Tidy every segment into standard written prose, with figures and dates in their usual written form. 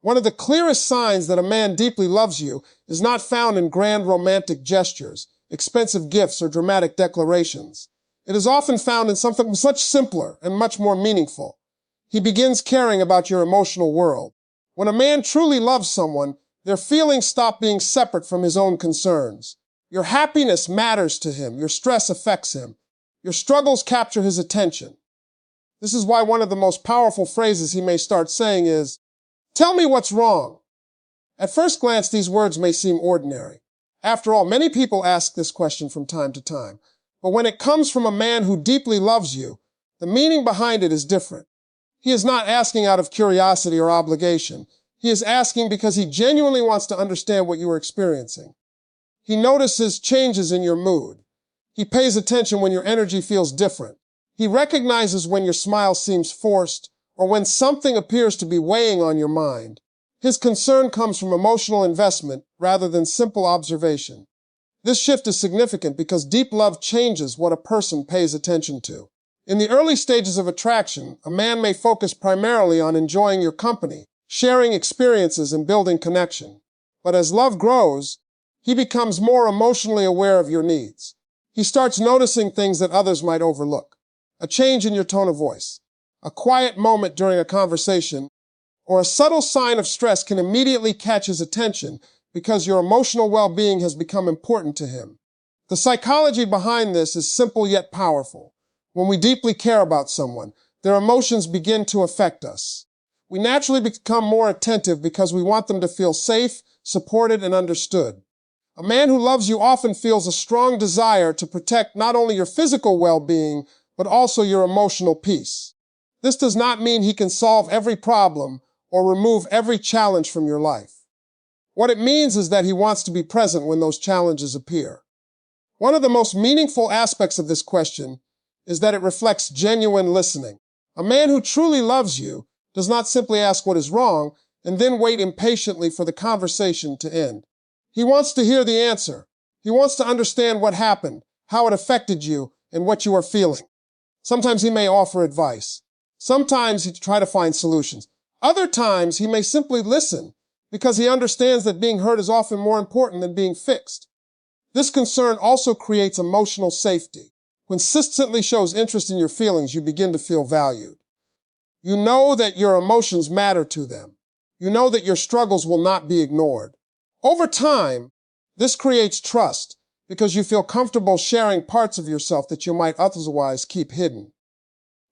One of the clearest signs that a man deeply loves you is not found in grand romantic gestures, expensive gifts, or dramatic declarations. It is often found in something much simpler and much more meaningful. He begins caring about your emotional world. When a man truly loves someone, their feelings stop being separate from his own concerns. Your happiness matters to him. Your stress affects him. Your struggles capture his attention. This is why one of the most powerful phrases he may start saying is, "Tell me what's wrong." At first glance, these words may seem ordinary. After all, many people ask this question from time to time. But when it comes from a man who deeply loves you, the meaning behind it is different. He is not asking out of curiosity or obligation. He is asking because he genuinely wants to understand what you are experiencing. He notices changes in your mood. He pays attention when your energy feels different. He recognizes when your smile seems forced or when something appears to be weighing on your mind. His concern comes from emotional investment rather than simple observation. This shift is significant because deep love changes what a person pays attention to. In the early stages of attraction, a man may focus primarily on enjoying your company, sharing experiences, and building connection. But as love grows, he becomes more emotionally aware of your needs. He starts noticing things that others might overlook. A change in your tone of voice, a quiet moment during a conversation, or a subtle sign of stress can immediately catch his attention because your emotional well-being has become important to him. The psychology behind this is simple yet powerful. When we deeply care about someone, their emotions begin to affect us. We naturally become more attentive because we want them to feel safe, supported, and understood. A man who loves you often feels a strong desire to protect not only your physical well-being, but also your emotional peace. This does not mean he can solve every problem or remove every challenge from your life. What it means is that he wants to be present when those challenges appear. One of the most meaningful aspects of this question is that it reflects genuine listening. A man who truly loves you does not simply ask what is wrong and then wait impatiently for the conversation to end. He wants to hear the answer. He wants to understand what happened, how it affected you, and what you are feeling. Sometimes he may offer advice. Sometimes he try to find solutions. Other times he may simply listen because he understands that being heard is often more important than being fixed. This concern also creates emotional safety. Consistently shows interest in your feelings, you begin to feel valued. You know that your emotions matter to them. You know that your struggles will not be ignored. Over time, this creates trust because you feel comfortable sharing parts of yourself that you might otherwise keep hidden.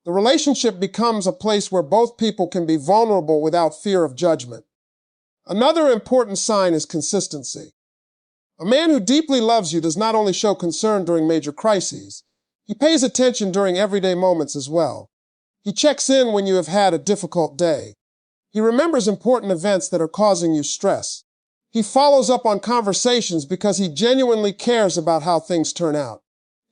The relationship becomes a place where both people can be vulnerable without fear of judgment. Another important sign is consistency. A man who deeply loves you does not only show concern during major crises, he pays attention during everyday moments as well. He checks in when you have had a difficult day. He remembers important events that are causing you stress. He follows up on conversations because he genuinely cares about how things turn out.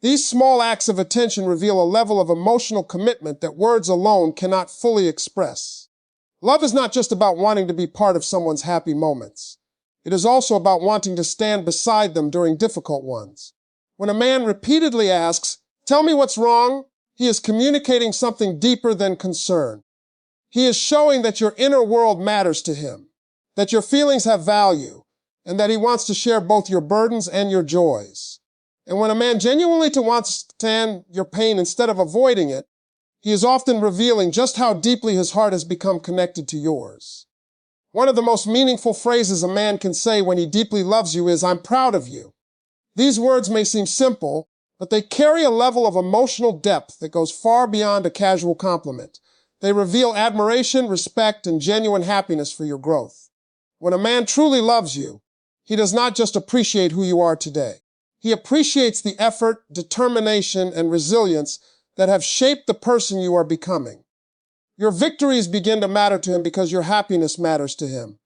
These small acts of attention reveal a level of emotional commitment that words alone cannot fully express. Love is not just about wanting to be part of someone's happy moments. It is also about wanting to stand beside them during difficult ones. When a man repeatedly asks, "Tell me what's wrong," he is communicating something deeper than concern. He is showing that your inner world matters to him, that your feelings have value, and that he wants to share both your burdens and your joys. And when a man genuinely wants to stand your pain instead of avoiding it, he is often revealing just how deeply his heart has become connected to yours. One of the most meaningful phrases a man can say when he deeply loves you is, "I'm proud of you." These words may seem simple, but they carry a level of emotional depth that goes far beyond a casual compliment. They reveal admiration, respect, and genuine happiness for your growth. When a man truly loves you, he does not just appreciate who you are today. He appreciates the effort, determination, and resilience that have shaped the person you are becoming. Your victories begin to matter to him because your happiness matters to him.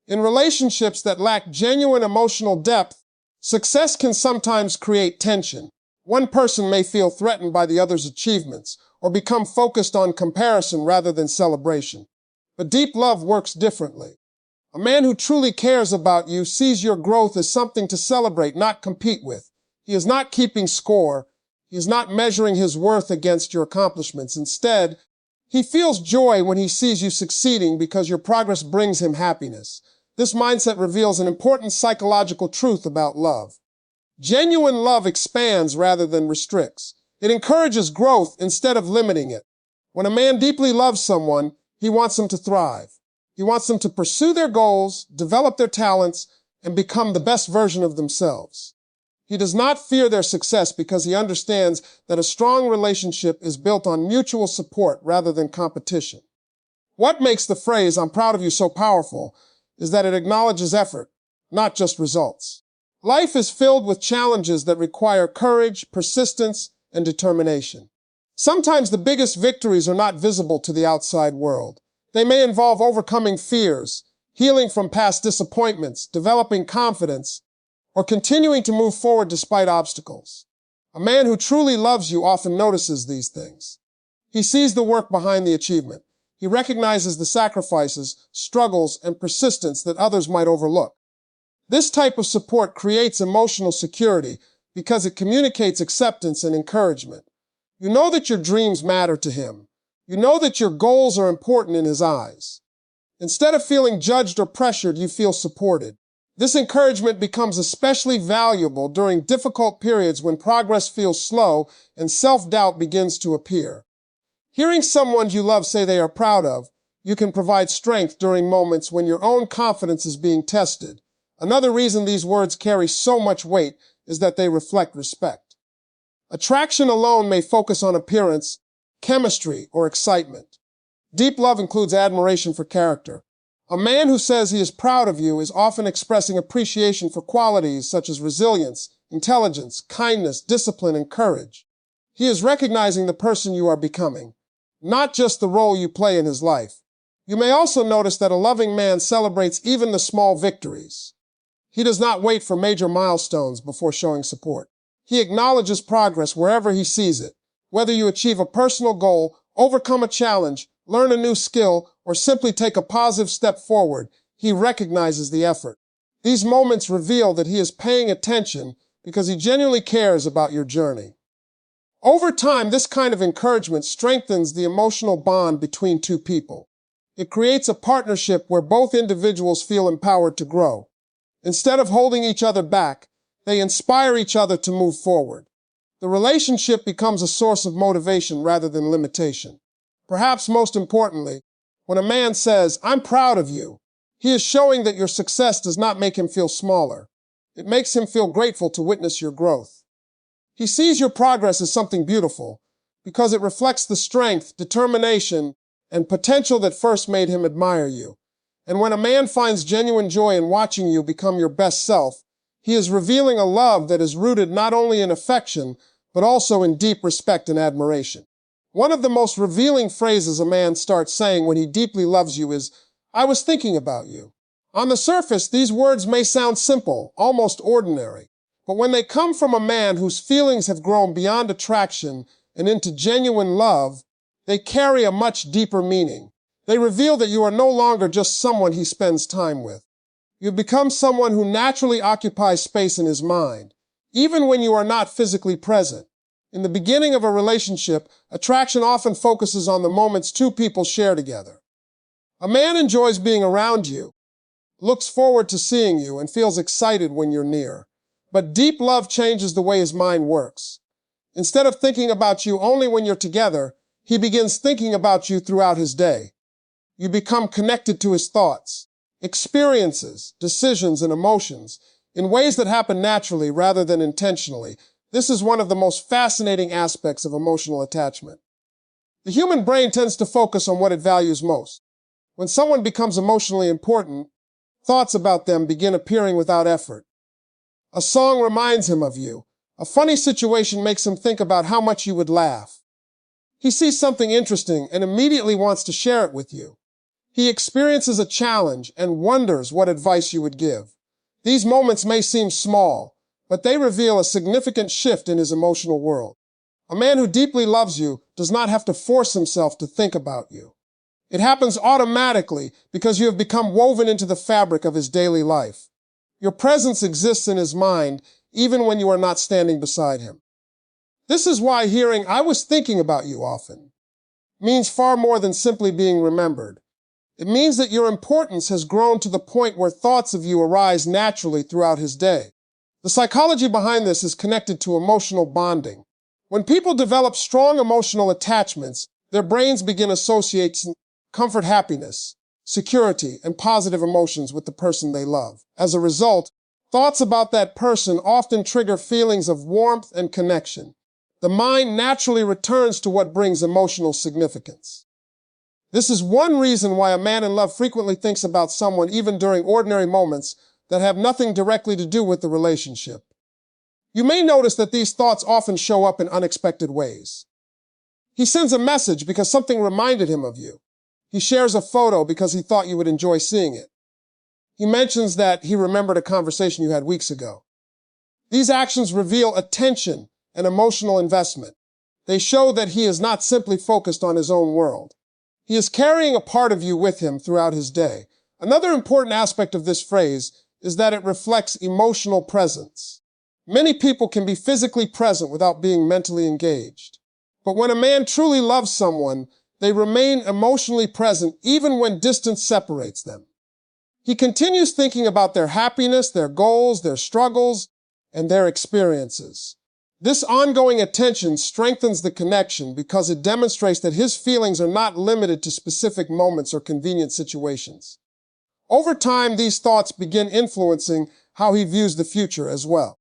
In relationships that lack genuine emotional depth, success can sometimes create tension. One person may feel threatened by the other's achievements or become focused on comparison rather than celebration. But deep love works differently. A man who truly cares about you sees your growth as something to celebrate, not compete with. He is not keeping score. He is not measuring his worth against your accomplishments. Instead, He feels joy when he sees you succeeding because your progress brings him happiness. This mindset reveals an important psychological truth about love. Genuine love expands rather than restricts. It encourages growth instead of limiting it. When a man deeply loves someone, he wants them to thrive. He wants them to pursue their goals, develop their talents, and become the best version of themselves. He does not fear their success because he understands that a strong relationship is built on mutual support rather than competition. What makes the phrase, "I'm proud of you," so powerful is that it acknowledges effort, not just results. Life is filled with challenges that require courage, persistence, and determination. Sometimes the biggest victories are not visible to the outside world. They may involve overcoming fears, healing from past disappointments, developing confidence, or continuing to move forward despite obstacles. A man who truly loves you often notices these things. He sees the work behind the achievement. He recognizes the sacrifices, struggles, and persistence that others might overlook. This type of support creates emotional security because it communicates acceptance and encouragement. You know that your dreams matter to him. You know that your goals are important in his eyes. Instead of feeling judged or pressured, you feel supported. This encouragement becomes especially valuable during difficult periods when progress feels slow and self-doubt begins to appear. Hearing someone you love say they are proud of you can provide strength during moments when your own confidence is being tested. Another reason these words carry so much weight is that they reflect respect. Attraction alone may focus on appearance, chemistry, or excitement. Deep love includes admiration for character. A man who says he is proud of you is often expressing appreciation for qualities such as resilience, intelligence, kindness, discipline, and courage. He is recognizing the person you are becoming, not just the role you play in his life. You may also notice that a loving man celebrates even the small victories. He does not wait for major milestones before showing support. He acknowledges progress wherever he sees it. Whether you achieve a personal goal, overcome a challenge, learn a new skill, or simply take a positive step forward, he recognizes the effort. These moments reveal that he is paying attention because he genuinely cares about your journey. Over time, this kind of encouragement strengthens the emotional bond between two people. It creates a partnership where both individuals feel empowered to grow. Instead of holding each other back, they inspire each other to move forward. The relationship becomes a source of motivation rather than limitation. Perhaps most importantly, when a man says, "I'm proud of you," he is showing that your success does not make him feel smaller. It makes him feel grateful to witness your growth. He sees your progress as something beautiful because it reflects the strength, determination, and potential that first made him admire you. And when a man finds genuine joy in watching you become your best self, he is revealing a love that is rooted not only in affection, but also in deep respect and admiration. One of the most revealing phrases a man starts saying when he deeply loves you is, "I was thinking about you." On the surface, these words may sound simple, almost ordinary, but when they come from a man whose feelings have grown beyond attraction and into genuine love, they carry a much deeper meaning. They reveal that you are no longer just someone he spends time with. You become someone who naturally occupies space in his mind, even when you are not physically present. In the beginning of a relationship, attraction often focuses on the moments two people share together. A man enjoys being around you, looks forward to seeing you, and feels excited when you're near. But deep love changes the way his mind works. Instead of thinking about you only when you're together, he begins thinking about you throughout his day. You become connected to his thoughts, experiences, decisions, and emotions in ways that happen naturally rather than intentionally. This is one of the most fascinating aspects of emotional attachment. The human brain tends to focus on what it values most. When someone becomes emotionally important, thoughts about them begin appearing without effort. A song reminds him of you. A funny situation makes him think about how much you would laugh. He sees something interesting and immediately wants to share it with you. He experiences a challenge and wonders what advice you would give. These moments may seem small, but they reveal a significant shift in his emotional world. A man who deeply loves you does not have to force himself to think about you. It happens automatically because you have become woven into the fabric of his daily life. Your presence exists in his mind even when you are not standing beside him. This is why hearing "I was thinking about you" often means far more than simply being remembered. It means that your importance has grown to the point where thoughts of you arise naturally throughout his day. The psychology behind this is connected to emotional bonding. When people develop strong emotional attachments, their brains begin associating comfort, happiness, security, and positive emotions with the person they love. As a result, thoughts about that person often trigger feelings of warmth and connection. The mind naturally returns to what brings emotional significance. This is one reason why a man in love frequently thinks about someone even during ordinary moments that have nothing directly to do with the relationship. You may notice that these thoughts often show up in unexpected ways. He sends a message because something reminded him of you. He shares a photo because he thought you would enjoy seeing it. He mentions that he remembered a conversation you had weeks ago. These actions reveal attention and emotional investment. They show that he is not simply focused on his own world. He is carrying a part of you with him throughout his day. Another important aspect of this phrase is that it reflects emotional presence. Many people can be physically present without being mentally engaged. But when a man truly loves someone, they remain emotionally present even when distance separates them. He continues thinking about their happiness, their goals, their struggles, and their experiences. This ongoing attention strengthens the connection because it demonstrates that his feelings are not limited to specific moments or convenient situations. Over time, these thoughts begin influencing how he views the future as well.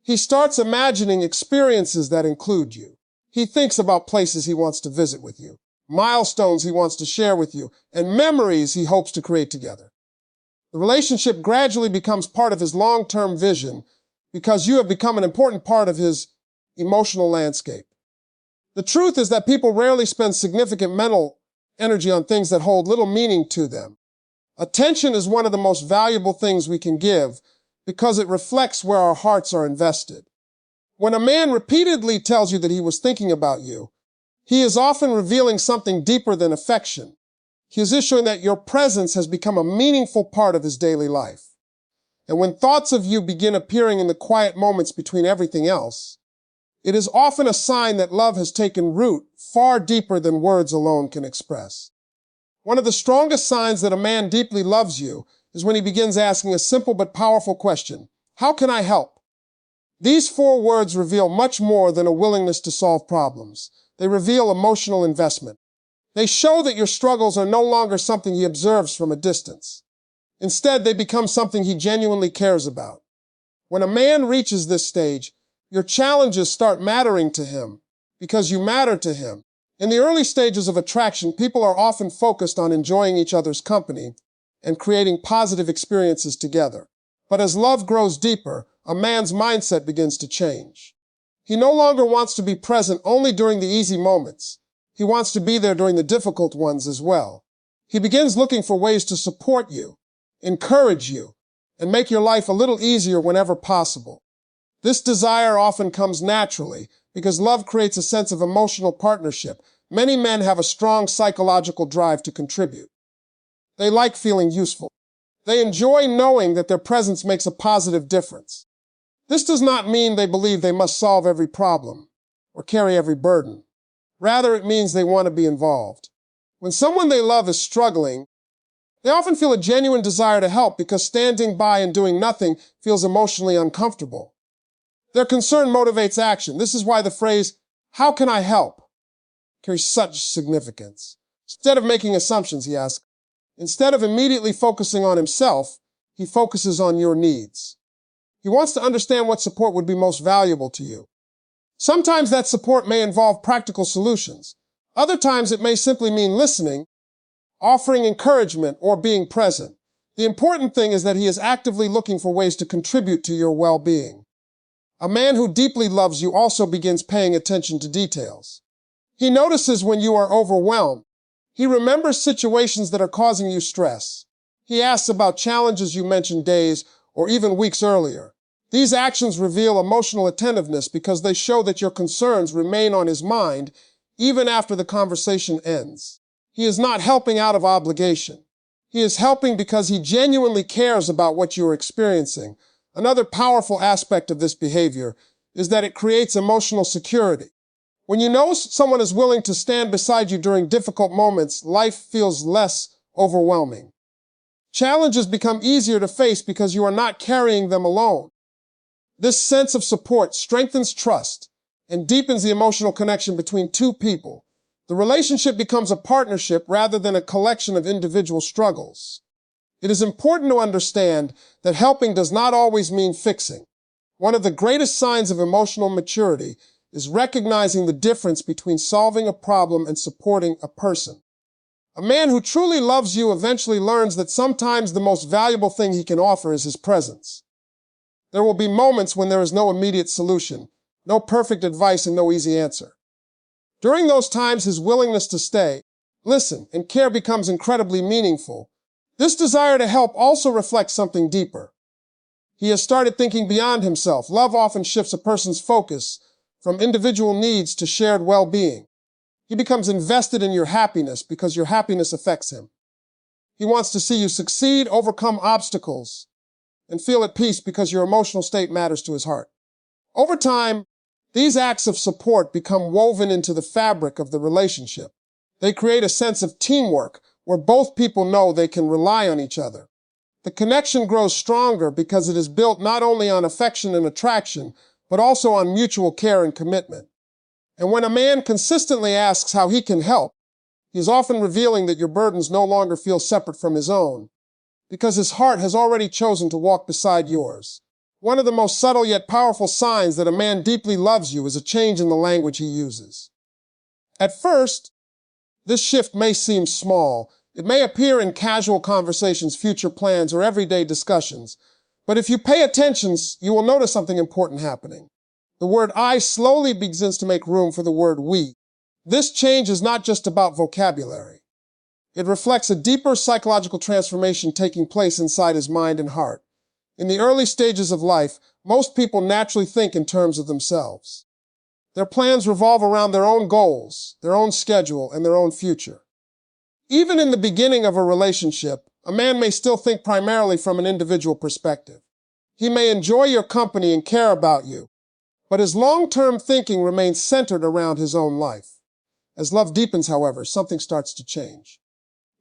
He starts imagining experiences that include you. He thinks about places he wants to visit with you, milestones he wants to share with you, and memories he hopes to create together. The relationship gradually becomes part of his long-term vision because you have become an important part of his emotional landscape. The truth is that people rarely spend significant mental energy on things that hold little meaning to them. Attention is one of the most valuable things we can give because it reflects where our hearts are invested. When a man repeatedly tells you that he was thinking about you, he is often revealing something deeper than affection. He is issuing that your presence has become a meaningful part of his daily life. And when thoughts of you begin appearing in the quiet moments between everything else, it is often a sign that love has taken root far deeper than words alone can express. One of the strongest signs that a man deeply loves you is when he begins asking a simple but powerful question: how can I help? These 4 words reveal much more than a willingness to solve problems. They reveal emotional investment. They show that your struggles are no longer something he observes from a distance. Instead, they become something he genuinely cares about. When a man reaches this stage, your challenges start mattering to him because you matter to him. In the early stages of attraction, people are often focused on enjoying each other's company and creating positive experiences together. But as love grows deeper, a man's mindset begins to change. He no longer wants to be present only during the easy moments. He wants to be there during the difficult ones as well. He begins looking for ways to support you, encourage you, and make your life a little easier whenever possible. This desire often comes naturally because love creates a sense of emotional partnership. Many men have a strong psychological drive to contribute. They like feeling useful. They enjoy knowing that their presence makes a positive difference. This does not mean they believe they must solve every problem or carry every burden. Rather, it means they want to be involved. When someone they love is struggling, they often feel a genuine desire to help because standing by and doing nothing feels emotionally uncomfortable. Their concern motivates action. This is why the phrase, "how can I help?" carries such significance. Instead of making assumptions, he asks, instead of immediately focusing on himself, he focuses on your needs. He wants to understand what support would be most valuable to you. Sometimes that support may involve practical solutions. Other times it may simply mean listening, offering encouragement, or being present. The important thing is that he is actively looking for ways to contribute to your well-being. A man who deeply loves you also begins paying attention to details. He notices when you are overwhelmed. He remembers situations that are causing you stress. He asks about challenges you mentioned days or even weeks earlier. These actions reveal emotional attentiveness because they show that your concerns remain on his mind even after the conversation ends. He is not helping out of obligation. He is helping because he genuinely cares about what you are experiencing. Another powerful aspect of this behavior is that it creates emotional security. When you know someone is willing to stand beside you during difficult moments, life feels less overwhelming. Challenges become easier to face because you are not carrying them alone. This sense of support strengthens trust and deepens the emotional connection between two people. The relationship becomes a partnership rather than a collection of individual struggles. It is important to understand that helping does not always mean fixing. One of the greatest signs of emotional maturity is recognizing the difference between solving a problem and supporting a person. A man who truly loves you eventually learns that sometimes the most valuable thing he can offer is his presence. There will be moments when there is no immediate solution, no perfect advice, and no easy answer. During those times, his willingness to stay, listen, and care becomes incredibly meaningful. This desire to help also reflects something deeper. He has started thinking beyond himself. Love often shifts a person's focus from individual needs to shared well-being. He becomes invested in your happiness because your happiness affects him. He wants to see you succeed, overcome obstacles, and feel at peace because your emotional state matters to his heart. Over time, these acts of support become woven into the fabric of the relationship. They create a sense of teamwork where both people know they can rely on each other. The connection grows stronger because it is built not only on affection and attraction, but also on mutual care and commitment. And when a man consistently asks how he can help, he is often revealing that your burdens no longer feel separate from his own, because his heart has already chosen to walk beside yours. One of the most subtle yet powerful signs that a man deeply loves you is a change in the language he uses. At first, this shift may seem small. It may appear in casual conversations, future plans, or everyday discussions. But if you pay attention, you will notice something important happening. The word I slowly begins to make room for the word we. This change is not just about vocabulary. It reflects a deeper psychological transformation taking place inside his mind and heart. In the early stages of life, most people naturally think in terms of themselves. Their plans revolve around their own goals, their own schedule, and their own future. Even in the beginning of a relationship, a man may still think primarily from an individual perspective. He may enjoy your company and care about you, but his long-term thinking remains centered around his own life. As love deepens, however, something starts to change.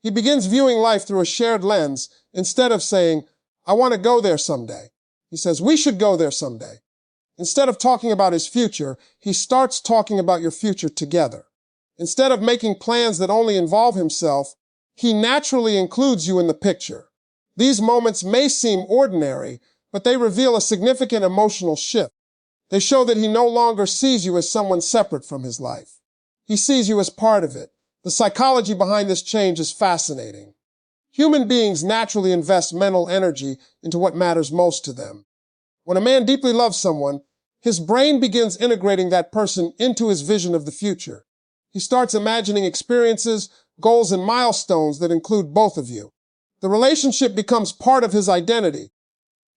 He begins viewing life through a shared lens. Instead of saying, I want to go there someday, he says, we should go there someday. Instead of talking about his future, he starts talking about your future together. Instead of making plans that only involve himself, he naturally includes you in the picture. These moments may seem ordinary, but they reveal a significant emotional shift. They show that he no longer sees you as someone separate from his life. He sees you as part of it. The psychology behind this change is fascinating. Human beings naturally invest mental energy into what matters most to them. When a man deeply loves someone, his brain begins integrating that person into his vision of the future. He starts imagining experiences, goals, and milestones that include both of you. The relationship becomes part of his identity.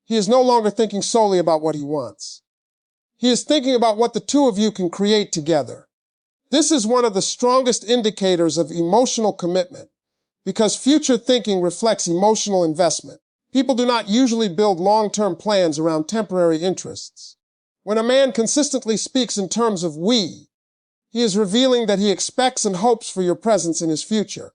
He is no longer thinking solely about what he wants. He is thinking about what the two of you can create together. This is one of the strongest indicators of emotional commitment, because future thinking reflects emotional investment. People do not usually build long-term plans around temporary interests. When a man consistently speaks in terms of we, he is revealing that he expects and hopes for your presence in his future.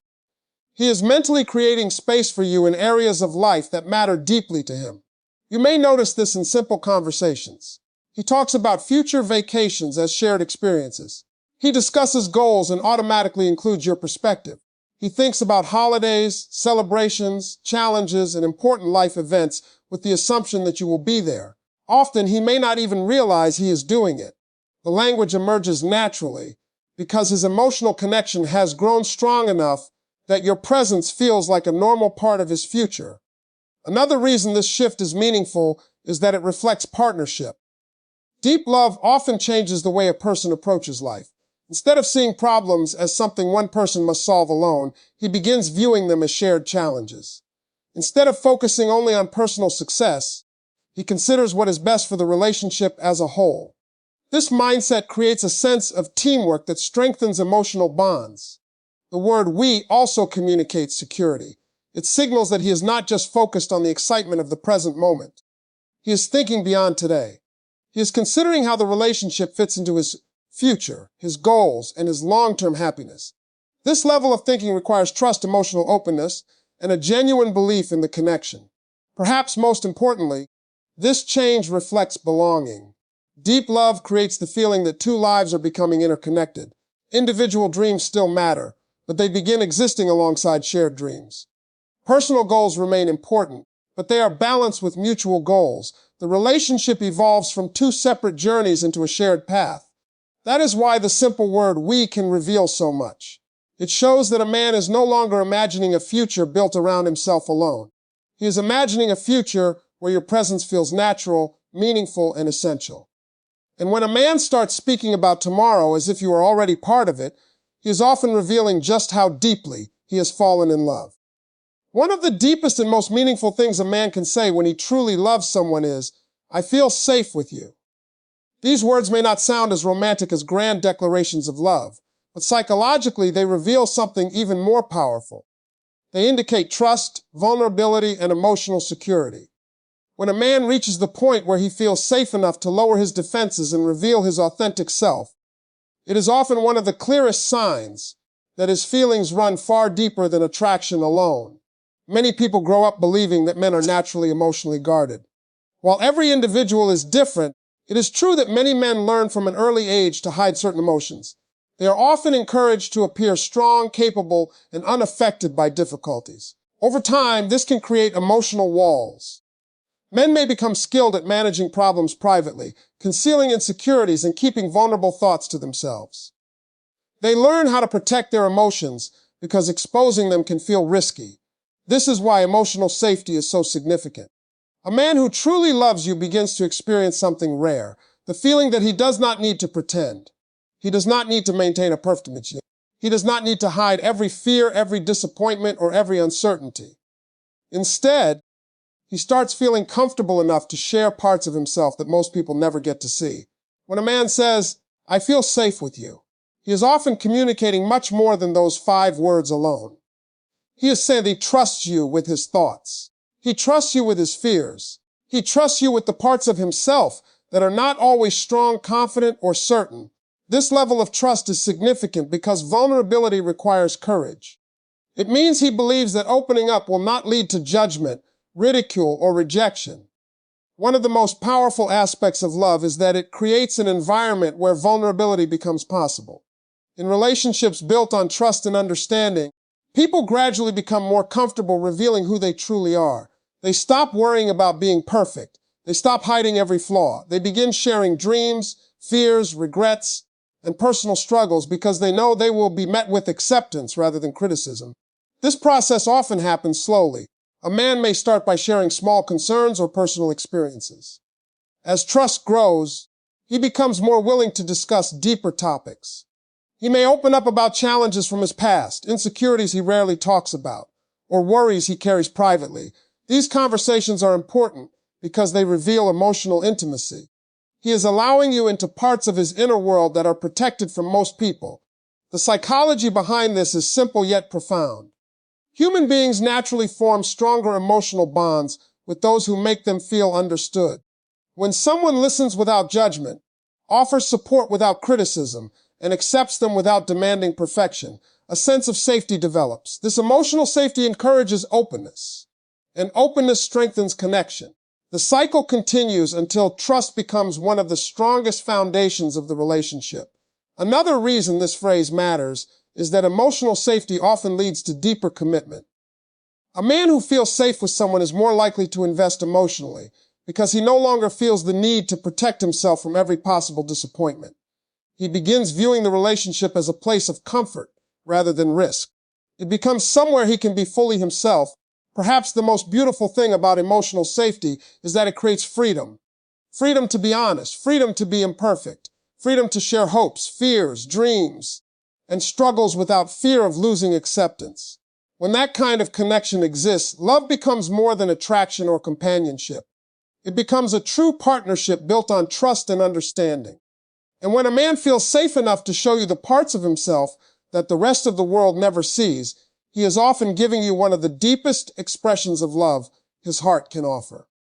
He is mentally creating space for you in areas of life that matter deeply to him. You may notice this in simple conversations. He talks about future vacations as shared experiences. He discusses goals and automatically includes your perspective. He thinks about holidays, celebrations, challenges, and important life events with the assumption that you will be there. Often, he may not even realize he is doing it. The language emerges naturally because his emotional connection has grown strong enough that your presence feels like a normal part of his future. Another reason this shift is meaningful is that it reflects partnership. Deep love often changes the way a person approaches life. Instead of seeing problems as something one person must solve alone, he begins viewing them as shared challenges. Instead of focusing only on personal success, he considers what is best for the relationship as a whole. This mindset creates a sense of teamwork that strengthens emotional bonds. The word we also communicates security. It signals that he is not just focused on the excitement of the present moment. He is thinking beyond today. He is considering how the relationship fits into his future, his goals, and his long-term happiness. This level of thinking requires trust, emotional openness, and a genuine belief in the connection. Perhaps most importantly, this change reflects belonging. Deep love creates the feeling that two lives are becoming interconnected. Individual dreams still matter, but they begin existing alongside shared dreams. Personal goals remain important, but they are balanced with mutual goals. The relationship evolves from two separate journeys into a shared path. That is why the simple word "we" can reveal so much. It shows that a man is no longer imagining a future built around himself alone. He is imagining a future where your presence feels natural, meaningful, and essential. And when a man starts speaking about tomorrow as if you are already part of it, he is often revealing just how deeply he has fallen in love. One of the deepest and most meaningful things a man can say when he truly loves someone is, "I feel safe with you." These words may not sound as romantic as grand declarations of love, but psychologically they reveal something even more powerful. They indicate trust, vulnerability, and emotional security. When a man reaches the point where he feels safe enough to lower his defenses and reveal his authentic self, it is often one of the clearest signs that his feelings run far deeper than attraction alone. Many people grow up believing that men are naturally emotionally guarded. While every individual is different, it is true that many men learn from an early age to hide certain emotions. They are often encouraged to appear strong, capable, and unaffected by difficulties. Over time, this can create emotional walls. Men may become skilled at managing problems privately, concealing insecurities, and keeping vulnerable thoughts to themselves. They learn how to protect their emotions because exposing them can feel risky. This is why emotional safety is so significant. A man who truly loves you begins to experience something rare, the feeling that he does not need to pretend. He does not need to maintain a perfect image. He does not need to hide every fear, every disappointment, or every uncertainty. Instead, he starts feeling comfortable enough to share parts of himself that most people never get to see. When a man says, "I feel safe with you," he is often communicating much more than those 5 words alone. He is saying that he trusts you with his thoughts. He trusts you with his fears. He trusts you with the parts of himself that are not always strong, confident, or certain. This level of trust is significant because vulnerability requires courage. It means he believes that opening up will not lead to judgment, ridicule, or rejection. One of the most powerful aspects of love is that it creates an environment where vulnerability becomes possible. In relationships built on trust and understanding, people gradually become more comfortable revealing who they truly are. They stop worrying about being perfect. They stop hiding every flaw. They begin sharing dreams, fears, regrets, and personal struggles because they know they will be met with acceptance rather than criticism. This process often happens slowly. A man may start by sharing small concerns or personal experiences. As trust grows, he becomes more willing to discuss deeper topics. He may open up about challenges from his past, insecurities he rarely talks about, or worries he carries privately. These conversations are important because they reveal emotional intimacy. He is allowing you into parts of his inner world that are protected from most people. The psychology behind this is simple yet profound. Human beings naturally form stronger emotional bonds with those who make them feel understood. When someone listens without judgment, offers support without criticism, and accepts them without demanding perfection, a sense of safety develops. This emotional safety encourages openness, and openness strengthens connection. The cycle continues until trust becomes one of the strongest foundations of the relationship. Another reason this phrase matters is that emotional safety often leads to deeper commitment. A man who feels safe with someone is more likely to invest emotionally because he no longer feels the need to protect himself from every possible disappointment. He begins viewing the relationship as a place of comfort rather than risk. It becomes somewhere he can be fully himself. Perhaps the most beautiful thing about emotional safety is that it creates freedom. Freedom to be honest, freedom to be imperfect, freedom to share hopes, fears, dreams, and struggles without fear of losing acceptance. When that kind of connection exists, love becomes more than attraction or companionship. It becomes a true partnership built on trust and understanding. And when a man feels safe enough to show you the parts of himself that the rest of the world never sees, he is often giving you one of the deepest expressions of love his heart can offer.